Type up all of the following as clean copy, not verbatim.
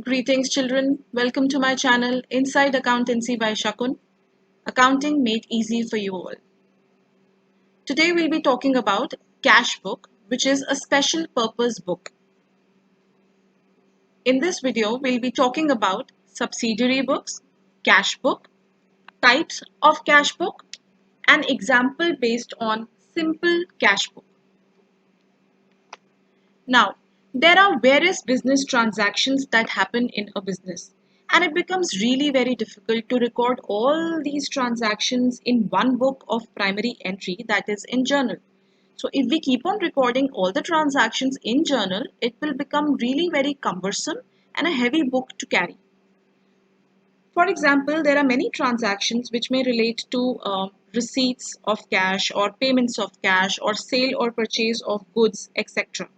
Greetings, children. Welcome to my channel, Inside Accountancy by Shakun. Accounting made easy for you all. Today we'll be talking about Cash Book, which is a special purpose book. In this video, we'll be talking about subsidiary books, cash book, types of cash book, and example based on simple cash book. Now, there are various business transactions that happen in a business, and it becomes really very difficult to record all these transactions in one book of primary entry, that is in journal. So if we keep on recording all the transactions in journal, it will become really very cumbersome and a heavy book to carry. For example, there are many transactions which may relate to receipts of cash or payments of cash or sale or purchase of goods, etc.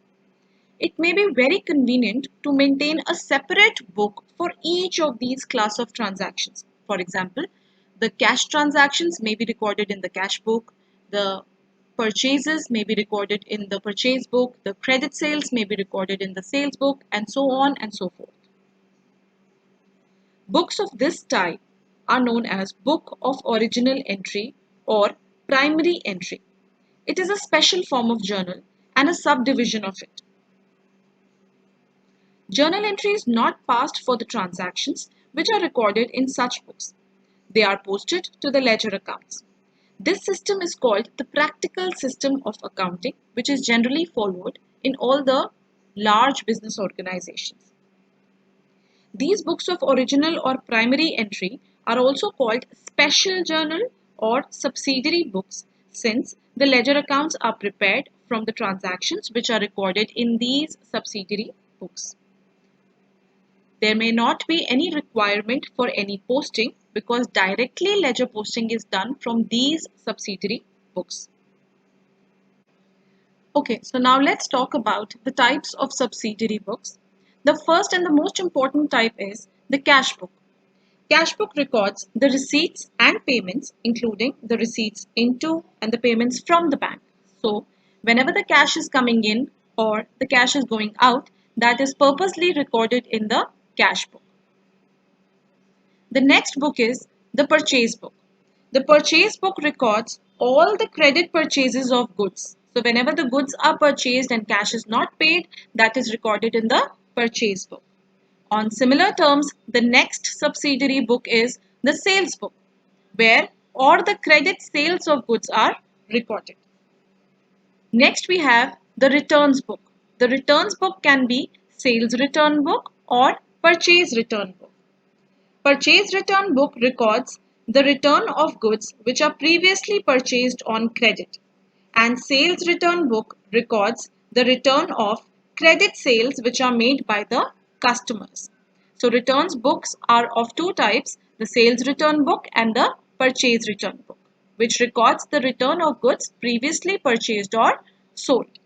It may be very convenient to maintain a separate book for each of these class of transactions. For example, the cash transactions may be recorded in the cash book, the purchases may be recorded in the purchase book, the credit sales may be recorded in the sales book, and so on and so forth. Books of this type are known as Book of Original Entry or Primary Entry. It is a special form of journal and a subdivision of it. Journal entry is not passed for the transactions which are recorded in such books. They are posted to the ledger accounts. This system is called the practical system of accounting, which is generally followed in all the large business organizations. These books of original or primary entry are also called special journal or subsidiary books, since the ledger accounts are prepared from the transactions which are recorded in these subsidiary books. There may not be any requirement for any posting because directly ledger posting is done from these subsidiary books. Okay, so now let's talk about the types of subsidiary books. The first and the most important type is the cash book. Cash book records the receipts and payments, including the receipts into and the payments from the bank. So, whenever the cash is coming in or the cash is going out, that is purposely recorded in the cash book. The next book is the purchase book. The purchase book records all the credit purchases of goods. So whenever the goods are purchased and cash is not paid, that is recorded in the purchase book. On similar terms, the next subsidiary book is the sales book, where all the credit sales of goods are recorded. Next we have the returns book. The returns book can be sales return book or purchase return book. Purchase return book records the return of goods which are previously purchased on credit, and sales return book records the return of credit sales which are made by the customers. So returns books are of two types, the sales return book and the purchase return book, which records the return of goods previously purchased or sold.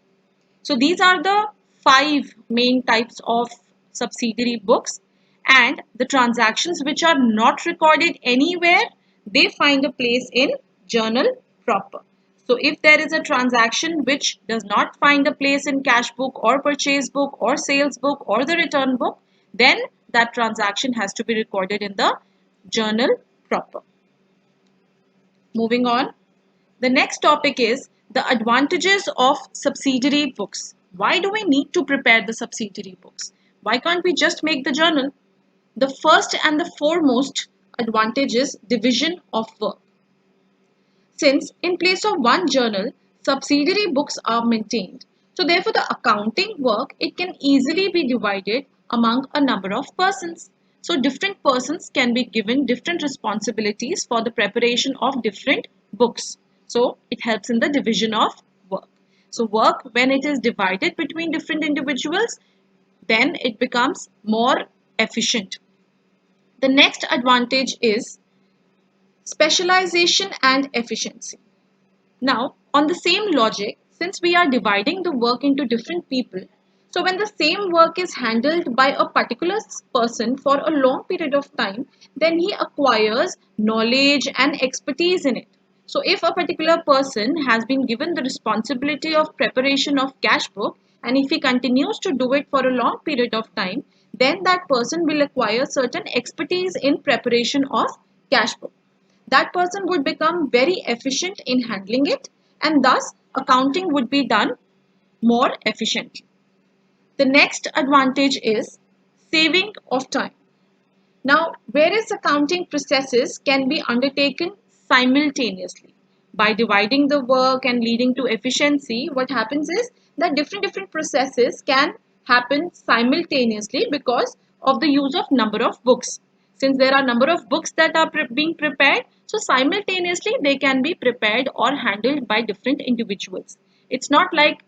So these are the five main types of subsidiary books, and the transactions which are not recorded anywhere, they find a place in journal proper. So if there is a transaction which does not find a place in cash book or purchase book or sales book or the return book, then that transaction has to be recorded in the journal proper. Moving on. The next topic is the advantages of subsidiary books. Why do we need to prepare the subsidiary books? Why can't we just make the journal? The first and the foremost advantage is division of work. Since in place of one journal, subsidiary books are maintained. So therefore the accounting work, it can easily be divided among a number of persons. So different persons can be given different responsibilities for the preparation of different books. So it helps in the division of work. So work, when it is divided between different individuals, then it becomes more efficient. The next advantage is specialization and efficiency. Now, on the same logic, since we are dividing the work into different people, so when the same work is handled by a particular person for a long period of time, then he acquires knowledge and expertise in it. So if a particular person has been given the responsibility of preparation of cash book, and if he continues to do it for a long period of time, then that person will acquire certain expertise in preparation of cash book. That person would become very efficient in handling it, and thus accounting would be done more efficiently. The next advantage is saving of time. Now, various accounting processes can be undertaken simultaneously. By dividing the work and leading to efficiency, what happens is that different processes can happen simultaneously because of the use of number of books. Since there are number of books that are being prepared, so simultaneously they can be prepared or handled by different individuals. It's not like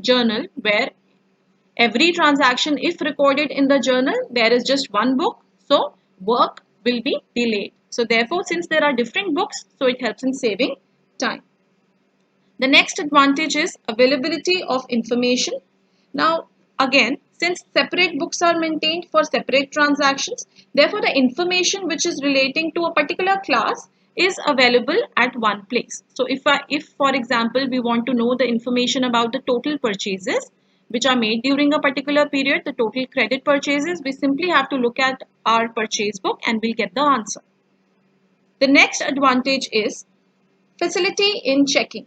journal where every transaction, if recorded in the journal, there is just one book, so work will be delayed. So therefore, since there are different books, so it helps in saving time. The next advantage is availability of information. Now, again, since separate books are maintained for separate transactions, therefore the information which is relating to a particular class is available at one place. So if for example, we want to know the information about the total purchases which are made during a particular period, the total credit purchases, we simply have to look at our purchase book and we'll get the answer. The next advantage is facility in checking.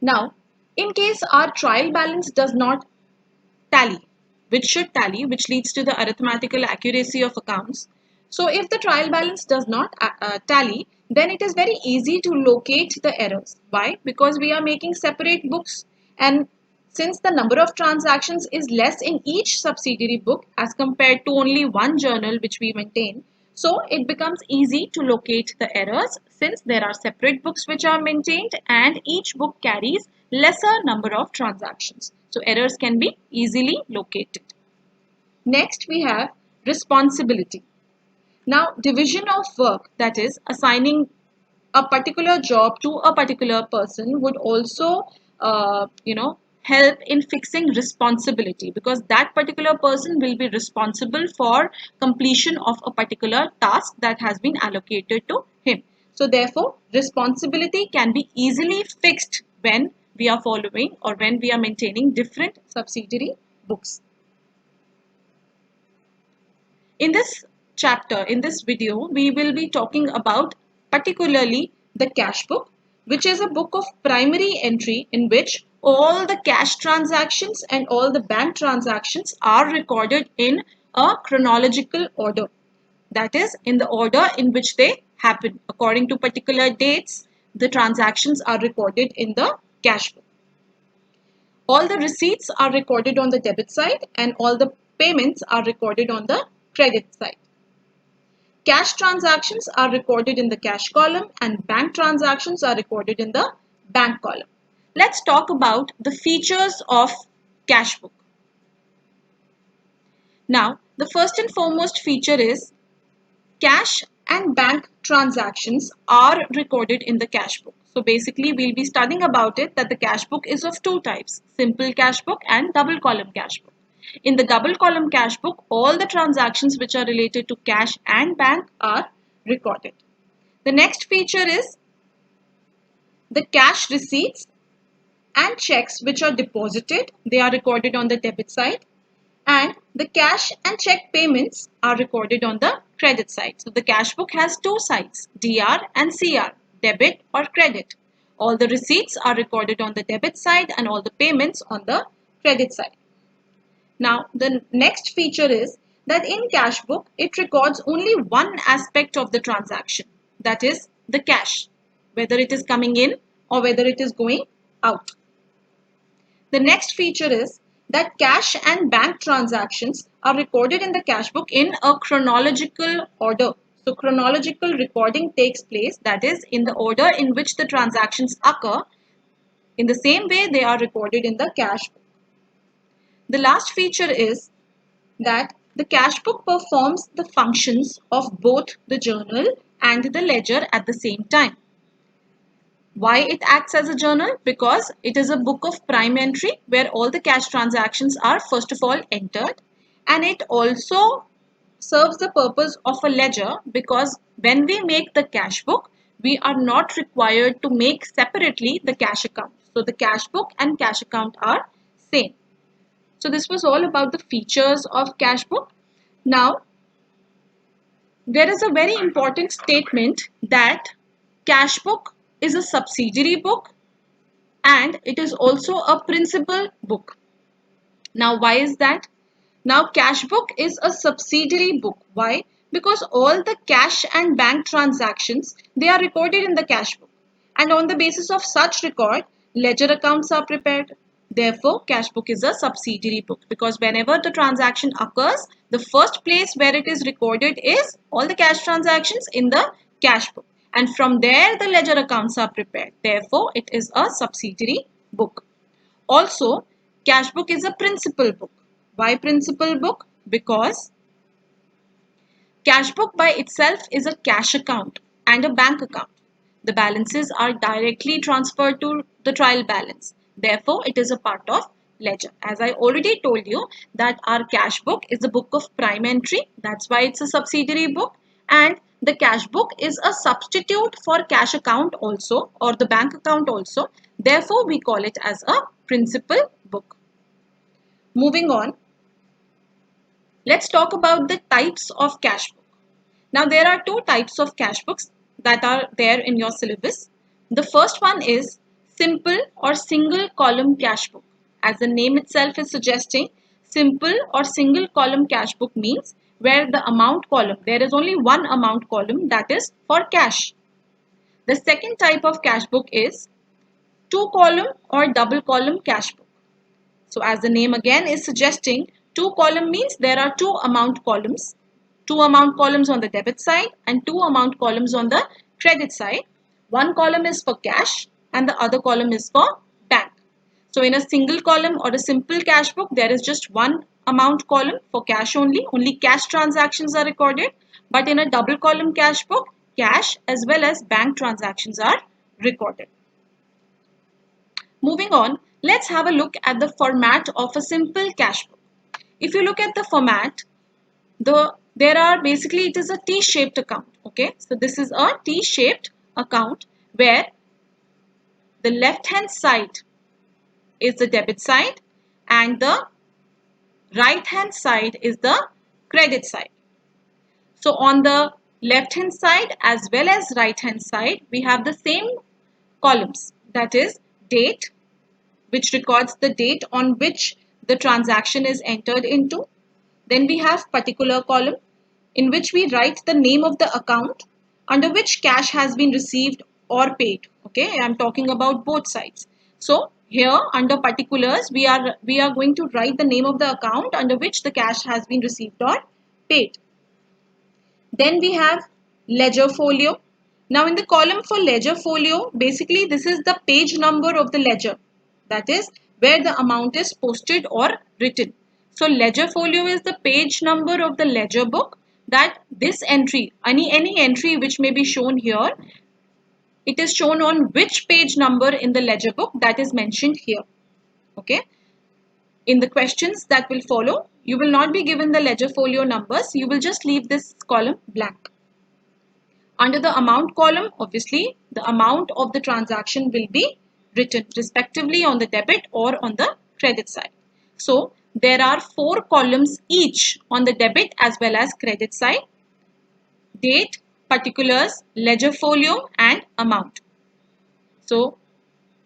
Now, in case our trial balance does not tally, which should tally, which leads to the arithmetical accuracy of accounts. So, if the trial balance does not tally, then it is very easy to locate the errors. Why? Because we are making separate books, and since the number of transactions is less in each subsidiary book as compared to only one journal which we maintain, so it becomes easy to locate the errors since there are separate books which are maintained and each book carries lesser number of transactions. So errors can be easily located. Next we have responsibility. Now division of work, that is assigning a particular job to a particular person, would also help in fixing responsibility, because that particular person will be responsible for completion of a particular task that has been allocated to him. So therefore responsibility can be easily fixed when we are following or when we are maintaining different subsidiary books. In this chapter, in this video, we will be talking about particularly the cash book, which is a book of primary entry in which all the cash transactions and all the bank transactions are recorded in a chronological order. That is, in the order in which they happen. According to particular dates, the transactions are recorded in the cash book. All the receipts are recorded on the debit side and all the payments are recorded on the credit side. Cash transactions are recorded in the cash column and bank transactions are recorded in the bank column. Let's talk about the features of cash book. Now, the first and foremost feature is cash and bank transactions are recorded in the cash book. So basically we'll be studying about it that the cash book is of two types, simple cash book and double column cash book. In the double column cash book, all the transactions which are related to cash and bank are recorded. The next feature is the cash receipts and checks which are deposited. They are recorded on the debit side, and the cash and check payments are recorded on the credit side. So the cash book has two sides, DR and CR, debit or credit. All the receipts are recorded on the debit side and all the payments on the credit side. Now the next feature is that in cash book it records only one aspect of the transaction, that is the cash, whether it is coming in or whether it is going out. The next feature is that cash and bank transactions are recorded in the cash book in a chronological order. So chronological recording takes place, that is in the order in which the transactions occur. In the same way they are recorded in the cash book. The last feature is that the cash book performs the functions of both the journal and the ledger at the same time. Why it acts as a journal? Because it is a book of prime entry where all the cash transactions are first of all entered, and it also serves the purpose of a ledger because when we make the cash book, we are not required to make separately the cash account. So the cash book and cash account are same. So this was all about the features of cash book. Now, there is a very important statement that cash book is a subsidiary book and it is also a principal book. Now, why is that? Now, cash book is a subsidiary book. Why? Because all the cash and bank transactions, they are recorded in the cash book. And on the basis of such record, ledger accounts are prepared. Therefore, cash book is a subsidiary book because whenever the transaction occurs, the first place where it is recorded is all the cash transactions in the cash book. And from there, the ledger accounts are prepared. Therefore, it is a subsidiary book. Also, cash book is a principal book. Why principal book? Because cash book by itself is a cash account and a bank account. The balances are directly transferred to the trial balance. Therefore, it is a part of ledger. As I already told you that our cash book is a book of prime entry. That's why it's a subsidiary book. And the cash book is a substitute for cash account also or the bank account also. Therefore, we call it as a principal book. Moving on, let's talk about the types of cash book. Now, there are two types of cash books that are there in your syllabus. The first one is simple or single column cash book. As the name itself is suggesting, simple or single column cash book means where the amount column, there is only one amount column, that is for cash. The second type of cash book is two column or double column cash book. So as the name again is suggesting, two column means there are two amount columns. Two amount columns on the debit side and two amount columns on the credit side. One column is for cash and the other column is for bank. So in a single column or a simple cash book, there is just one amount column for cash only. Only cash transactions are recorded. But in a double column cash book, cash as well as bank transactions are recorded. Moving on, let's have a look at the format of a simple cash book. If you look at the format, it is a T-shaped account. Okay, so this is a T-shaped account where the left hand side is the debit side and the right hand side is the credit side. So on the left hand side as well as right hand side, we have the same columns, that is date, which records the date on which the transaction is entered into. Then we have particular column in which we write the name of the account under which cash has been received or paid. Okay, I am talking about both sides. So here under particulars, we are going to write the name of the account under which the cash has been received or paid. Then we have ledger folio. Now in the column for ledger folio, basically this is the page number of the ledger. That is where the amount is posted or written. So ledger folio is the page number of the ledger book, that this entry, any entry which may be shown here, it is shown on which page number in the ledger book that is mentioned here. Okay. In the questions that will follow, you will not be given the ledger folio numbers. You will just leave this column blank. Under the amount column, obviously, the amount of the transaction will be written respectively on the debit or on the credit side. So, there are four columns each on the debit as well as credit side: date, particulars, ledger folio and amount. So,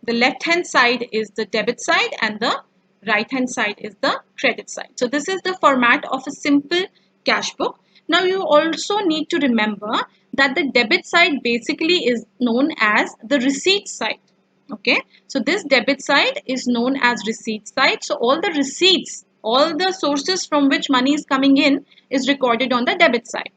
the left hand side is the debit side and the right hand side is the credit side. So, this is the format of a simple cash book. Now, you also need to remember that the debit side basically is known as the receipt side. Okay, so this debit side is known as receipt side. So all the receipts, all the sources from which money is coming in is recorded on the debit side.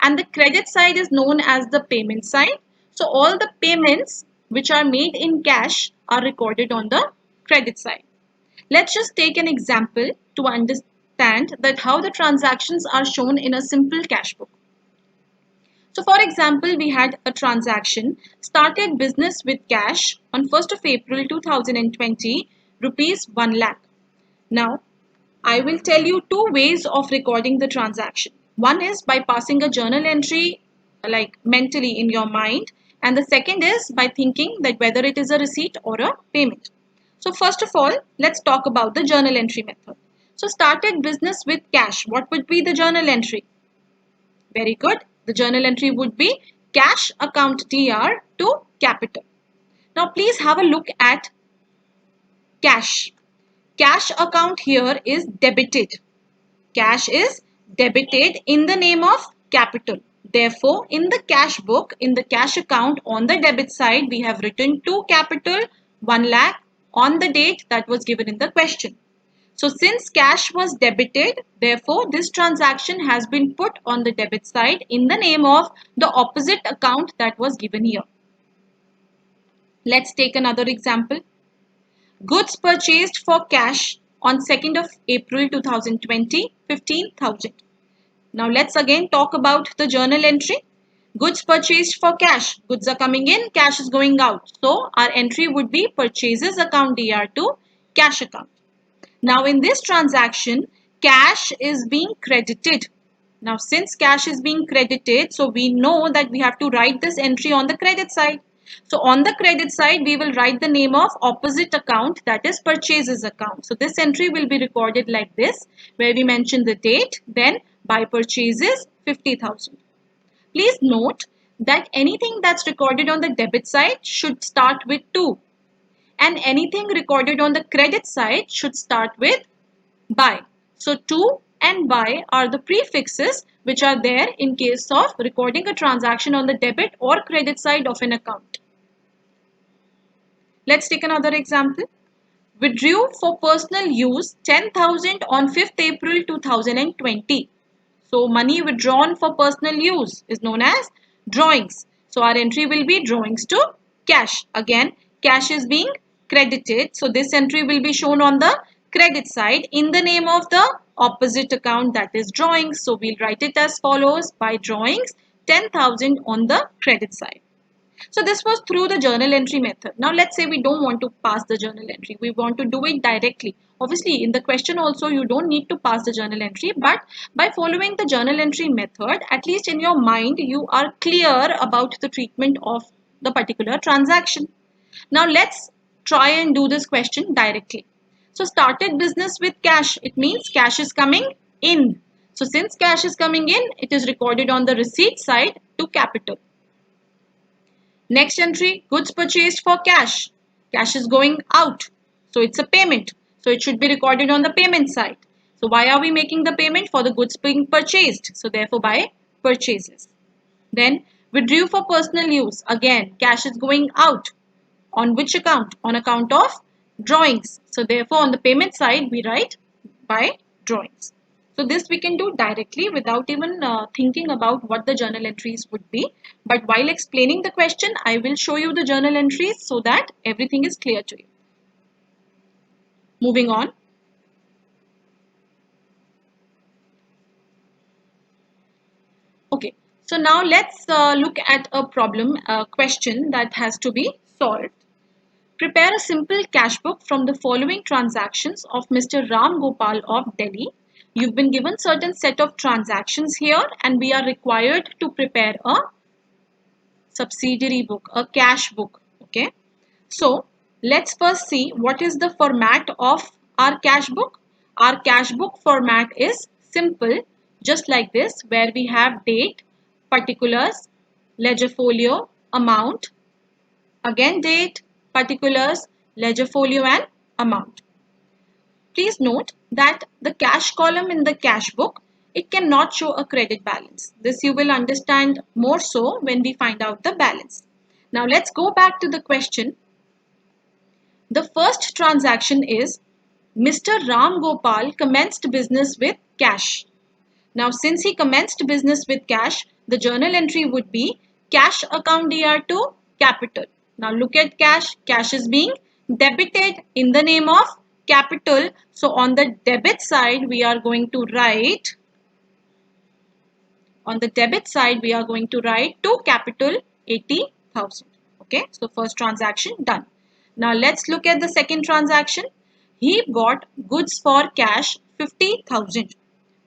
And the credit side is known as the payment side. So all the payments which are made in cash are recorded on the credit side. Let's just take an example to understand that how the transactions are shown in a simple cash book. So for example, we had a transaction, started business with cash on 1st of April 2020, rupees 1 lakh. Now, I will tell you two ways of recording the transaction. One is by passing a journal entry like mentally in your mind, and the second is by thinking that whether it is a receipt or a payment. So first of all, let's talk about the journal entry method. So started business with cash. What would be the journal entry? Very good. The journal entry would be cash account DR to capital. Now please have a look at cash. Cash account here is debited. Cash is debited in the name of capital. Therefore, in the cash book, in the cash account on the debit side, we have written to capital 1 lakh on the date that was given in the question. So since cash was debited, therefore this transaction has been put on the debit side in the name of the opposite account that was given here. Let's take another example. Goods purchased for cash on 2nd of April 2020, 15,000. Now let's again talk about the journal entry. Goods purchased for cash. Goods are coming in, cash is going out. So our entry would be purchases account DR to cash account. Now in this transaction, cash is being credited. Now since cash is being credited, so we know that we have to write this entry on the credit side. So on the credit side, we will write the name of opposite account, that is purchases account. So this entry will be recorded like this, where we mention the date, then by purchases 50,000. Please note that anything that's recorded on the debit side should start with 2. And anything recorded on the credit side should start with by. So to and by are the prefixes which are there in case of recording a transaction on the debit or credit side of an account. Let's take another example. Withdrew for personal use 10,000 on 5th April 2020. So money withdrawn for personal use is known as drawings. So our entry will be drawings to cash. Again, cash is being credited. So this entry will be shown on the credit side in the name of the opposite account, that is drawings. So we'll write it as follows: by drawings 10,000 on the credit side. So this was through the journal entry method. Now let's say we don't want to pass the journal entry. We want to do it directly. Obviously in the question also you don't need to pass the journal entry, but by following the journal entry method, at least in your mind you are clear about the treatment of the particular transaction. Now let's try and do this question directly. So started business with cash. It means cash is coming in. So since cash is coming in, it is recorded on the receipt side to capital. Next entry, goods purchased for cash. Cash is going out. So it's a payment. So it should be recorded on the payment side. So why are we making the payment? For the goods being purchased. So therefore by purchases. Then withdrew for personal use. Again, cash is going out. On which account? On account of drawings. So therefore on the payment side we write by drawings. So this we can do directly without even thinking about what the journal entries would be. But while explaining the question, I will show you the journal entries so that everything is clear to you. Moving on. Okay, so now let's look at a problem, a question that has to be solved. Prepare a simple cash book from the following transactions of Mr. Ram Gopal of Delhi. You've been given certain set of transactions here and we are required to prepare a subsidiary book, a cash book. Okay. So let's first see what is the format of our cash book. Our cash book format is simple, just like this, where we have date, particulars, ledger folio, amount, again date, particulars, ledger folio and amount. Please note that the cash column in the cash book, it cannot show a credit balance. This you will understand more so when we find out the balance. Now let's go back to the question. The first transaction is Mr. Ram Gopal commenced business with cash. Now since he commenced business with cash, the journal entry would be cash account DR to capital. Now look at cash. Cash is being debited in the name of capital. So on the debit side, we are going to write, to capital 80,000. Okay, so first transaction done. Now let's look at the second transaction. He bought goods for cash 50,000.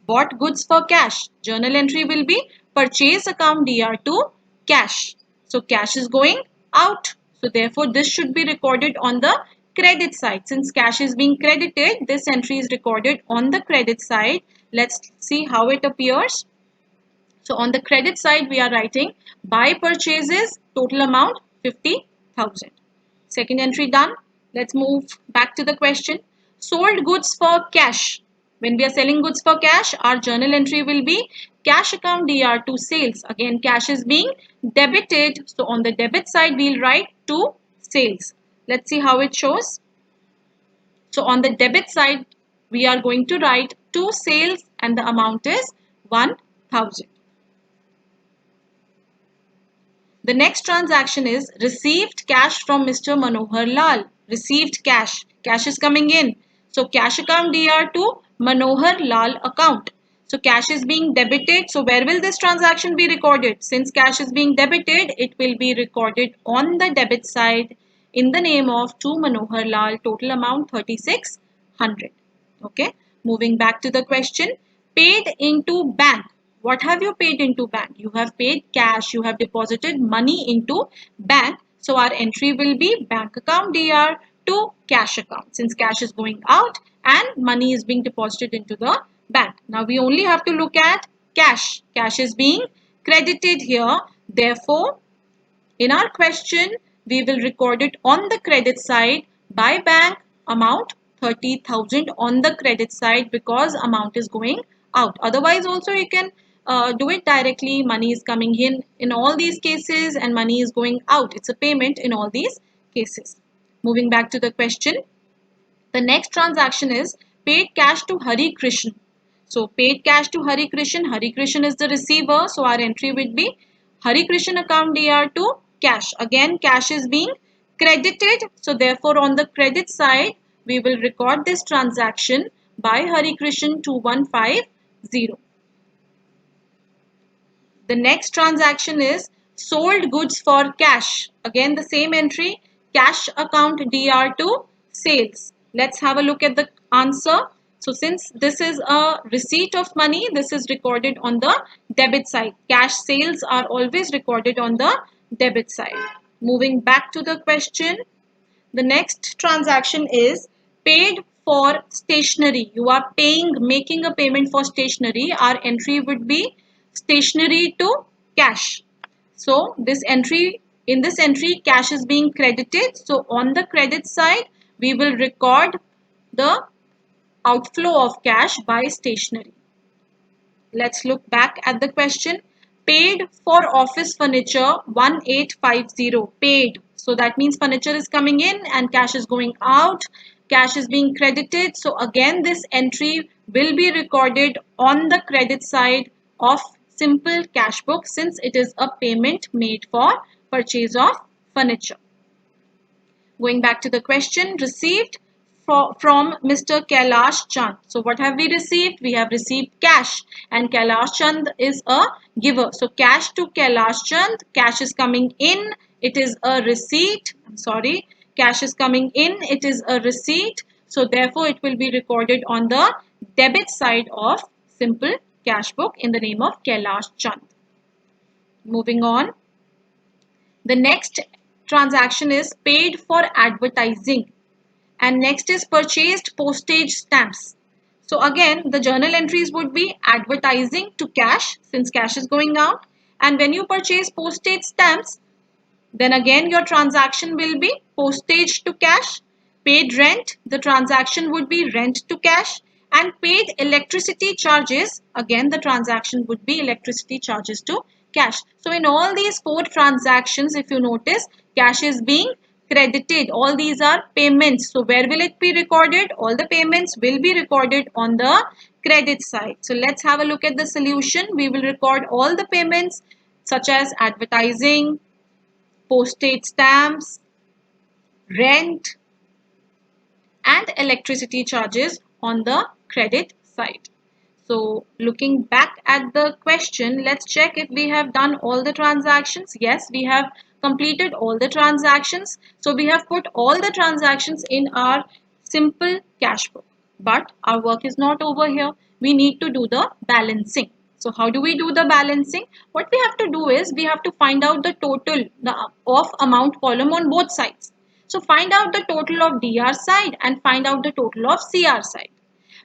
Bought goods for cash. Journal entry will be purchase account DR to cash. So cash is going out. So therefore this should be recorded on the credit side. Since cash is being credited, this entry is recorded on the credit side. Let's see how it appears. So on the credit side, we are writing buy purchases, total amount 50,000. Second entry done. Let's move back to the question. Sold goods for cash. When we are selling goods for cash, our journal entry will be cash account DR to sales. Again, cash is being debited. So on the debit side, we'll write to sales. Let's see how it shows. So on the debit side, we are going to write to sales and the amount is 1,000. The next transaction is received cash from Mr. Manohar Lal. Received cash. Cash is coming in. So cash account DR to Manohar Lal account. So cash is being debited. So where will this transaction be recorded? Since cash is being debited, it will be recorded on the debit side in the name of to Manohar Lal. Total amount 3600. Okay. Moving back to the question. Paid into bank. What have you paid into bank? You have paid cash. You have deposited money into bank. So our entry will be bank account DR to cash account. Since cash is going out and money is being deposited into the bank. Now we only have to look at cash. Cash is being credited here. Therefore, in our question, we will record it on the credit side by bank amount 30,000 on the credit side because amount is going out. Otherwise also you can do it directly. Money is coming in all these cases and money is going out. It's a payment in all these cases. Moving back to the question. The next transaction is paid cash to Hari Krishna. So paid cash to Hari Krishna. Hari Krishna is the receiver. So our entry would be Hari Krishna account DR to cash. Again, cash is being credited. So therefore, on the credit side, we will record this transaction by Hari Krishna 2150. The next transaction is sold goods for cash. Again, the same entry, cash account DR to sales. Let's have a look at the answer. So since this is a receipt of money, this is recorded on the debit side. Cash sales are always recorded on the debit side. Moving back to the question, the next transaction is paid for stationery. You are making a payment for stationery. Our entry would be stationery to cash. So in this entry, cash is being credited. So on the credit side, we will record the outflow of cash by stationery. Let's look back at the question. Paid for office furniture 1850. Paid. So that means furniture is coming in and cash is going out. Cash is being credited. So again, this entry will be recorded on the credit side of simple cash book since it is a payment made for purchase of furniture. Going back to the question, received from Mr. Kailash Chand. So what have we received? We have received cash and Kailash Chand is a giver. So cash to Kailash Chand, cash is coming in, it is a receipt. Cash is coming in, it is a receipt. So therefore it will be recorded on the debit side of simple cash book in the name of Kailash Chand. Moving on. The next transaction is paid for advertising. And next is purchased postage stamps. So again, the journal entries would be advertising to cash since cash is going out. And when you purchase postage stamps, then again your transaction will be postage to cash. Paid rent, the transaction would be rent to cash. And paid electricity charges, again the transaction would be electricity charges to cash. So in all these four transactions, if you notice, cash is being credited. All these are payments. So where will it be recorded? All the payments will be recorded on the credit side. So let's have a look at the solution. We will record all the payments such as advertising, postage stamps, rent, and electricity charges on the credit side. So looking back at the question, let's check if we have done all the transactions. Yes, we have completed all the transactions. So we have put all the transactions in our simple cash book. But our work is not over here. We need to do the balancing. So how do we do the balancing? What we have to do is we have to find out the total of amount column on both sides. So find out the total of DR side and find out the total of CR side.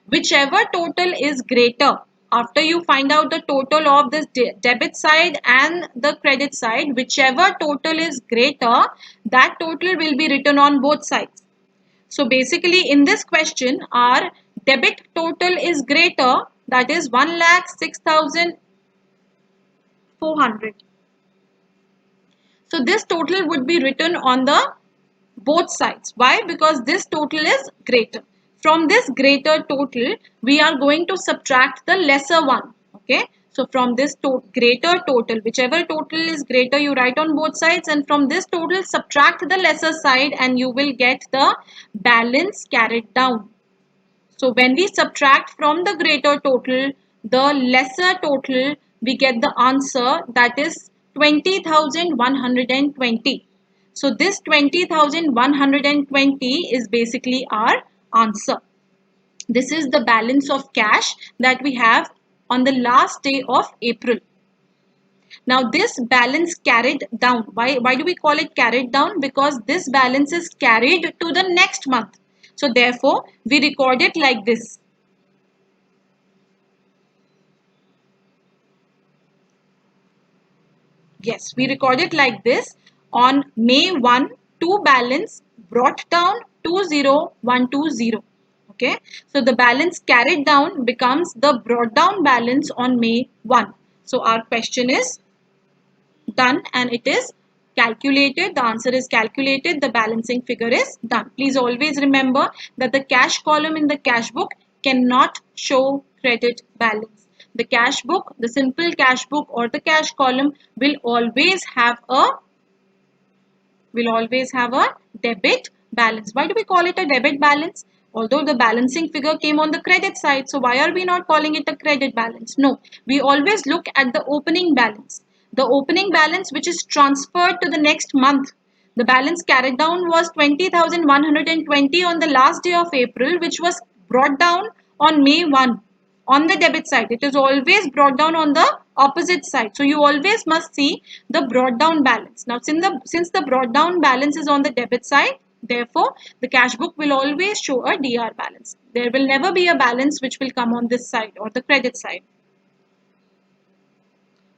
Whichever total is greater, after you find out the total of this debit side and the credit side, whichever total is greater, that total will be written on both sides. So basically in this question, our debit total is greater, that is 1,06,400. So this total would be written on the both sides. Why? Because this total is greater. From this greater total, we are going to subtract the lesser one. Okay. So from this greater total, whichever total is greater, you write on both sides, and from this total, subtract the lesser side and you will get the balance carried down. So when we subtract from the greater total the lesser total, we get the answer, that is 20,120. So this 20,120 is basically our answer. This is the balance of cash that we have on the last day of April. Now this balance carried down. Why do we call it carried down? Because this balance is carried to the next month. So therefore we record it like this. Yes, we record it like this. On May 1, 2 balance brought down 20120. Okay, so the balance carried down becomes the brought down balance on May 1. So our question is done and it is calculated. The answer is calculated. The balancing figure is done. Please always remember that the cash column in the cash book cannot show credit balance. The cash book, the simple cash book or the cash column will always have a debit balance. Why do we call it a debit balance? Although the balancing figure came on the credit side, so why are we not calling it a credit balance? No, we always look at the opening balance. The opening balance which is transferred to the next month. The balance carried down was 20,120 on the last day of April, which was brought down on May 1 on the debit side. It is always brought down on the opposite side. So you always must see the brought down balance. Now since the brought down balance is on the debit side, therefore the cash book will always show a DR balance. There will never be a balance which will come on this side or the credit side.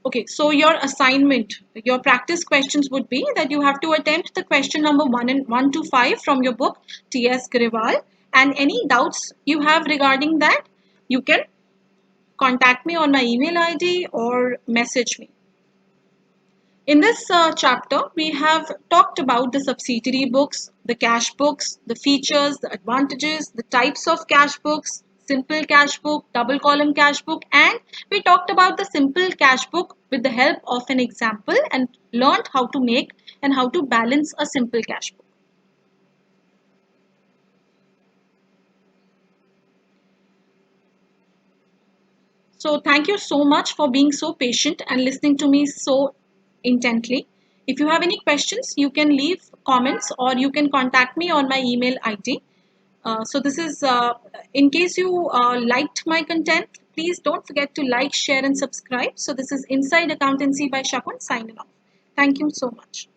Okay, so your assignment, your practice questions would be that you have to attempt the question number 1 to 5 from your book T.S. Grewal, and any doubts you have regarding that, you can contact me on my email ID or message me. In this chapter, we have talked about the subsidiary books, the cash books, the features, the advantages, the types of cash books, simple cash book, double column cash book, and we talked about the simple cash book with the help of an example and learned how to make and how to balance a simple cash book. So thank you so much for being so patient and listening to me so intently. If you have any questions, you can leave comments or you can contact me on my email ID. So this is, in case you liked my content, please don't forget to like, share and subscribe. So this is Inside Accountancy by Shakun signing off. Thank you so much.